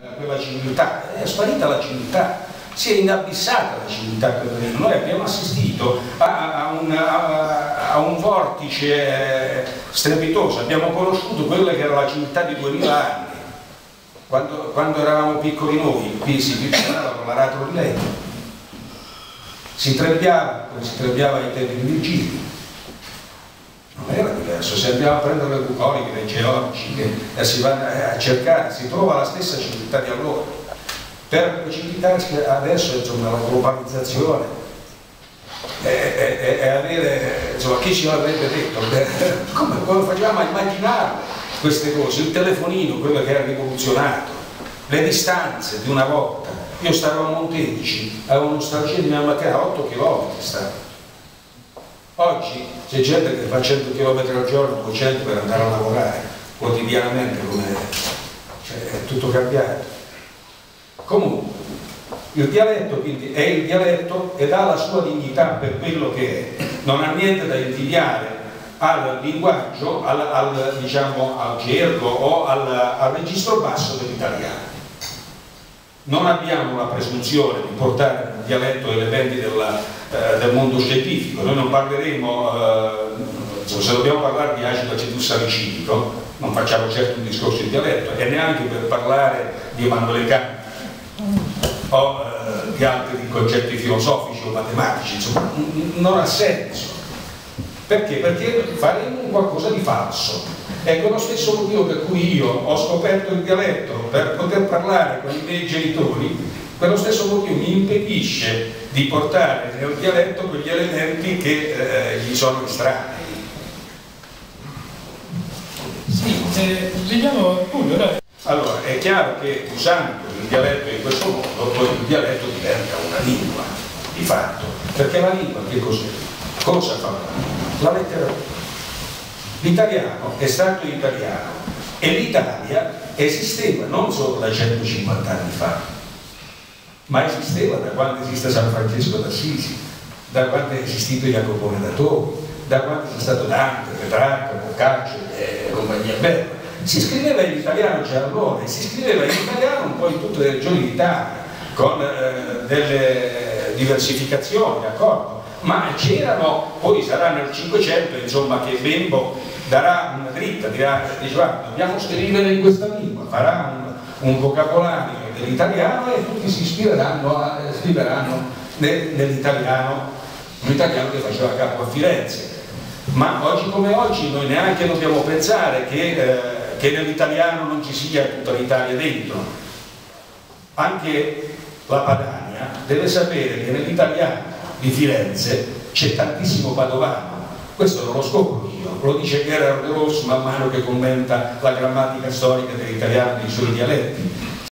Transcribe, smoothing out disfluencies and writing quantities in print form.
Quella civiltà, è sparita la civiltà, si è inabissata la civiltà per venire. Noi abbiamo assistito a un vortice strepitoso, abbiamo conosciuto quella che era la civiltà di 2000 anni, quando eravamo piccoli noi, qui si picciava con l'aratro di legno, si trebbiava, come si trebbiava ai tempi di Virgilio. Non era diverso, se andiamo a prendere le bucoliche, le geologici, che si vanno a cercare, si trova la stessa civiltà di allora. Per precipitarsi adesso, insomma, la globalizzazione e avere, insomma, chi ci l'avrebbe detto? Come facciamo a immaginare queste cose? Il telefonino, quello che ha rivoluzionato, le distanze di una volta. Io stavo a Montedici, avevo nostalgia di mia mamma che a 8 km stava. Oggi c'è gente che fa 100 km al giorno, 200 per andare a lavorare quotidianamente, cioè, è tutto cambiato. Comunque, il dialetto quindi è il dialetto ed ha la sua dignità per quello che è, non ha niente da invidiare al linguaggio, diciamo, al gergo o al registro basso dell'italiano. Non abbiamo la presunzione di portare nel dialetto elementi del mondo scientifico. Noi non parleremo, se dobbiamo parlare di acido acetilsalicilico, non facciamo certo un discorso in dialetto, e neanche per parlare di Emanuele Kant o di altri concetti filosofici o matematici, insomma, non ha senso. Perché? Perché faremo qualcosa di falso. Ecco lo stesso motivo per cui io ho scoperto il dialetto per poter parlare con i miei genitori, quello stesso motivo mi impedisce di portare nel dialetto quegli elementi che gli sono estranei. Sì, vediamo appunto. Allora, è chiaro che usando il dialetto in questo modo, poi il dialetto diventa una lingua, di fatto. Perché la lingua che cos'è? Cosa fa? La letteratura. L'italiano è stato italiano e l'Italia esisteva non solo da 150 anni fa, ma esisteva da quando esiste San Francesco d'Assisi, da quando è esistito Jacopone da Toni, da quando è stato Dante, Petrarca, Boccaccio e compagnia bella. Si scriveva in italiano già allora, e si scriveva in italiano un po' in tutte le regioni d'Italia, con delle diversificazioni, d'accordo? Ma c'erano, poi sarà nel 500, insomma, che Bembo darà una dritta, dirà, dobbiamo scrivere in questa lingua, farà un vocabolario dell'italiano e tutti si scriveranno nell'italiano, un italiano che faceva capo a Firenze. Ma oggi come oggi noi neanche dobbiamo pensare che nell'italiano non ci sia tutta l'Italia dentro. Anche la Padania deve sapere che nell'italiano di Firenze c'è tantissimo padovano. Questo non lo scopro io, lo dice Gerhard Ross man mano che commenta la grammatica storica dell'italiano e dei suoi dialetti.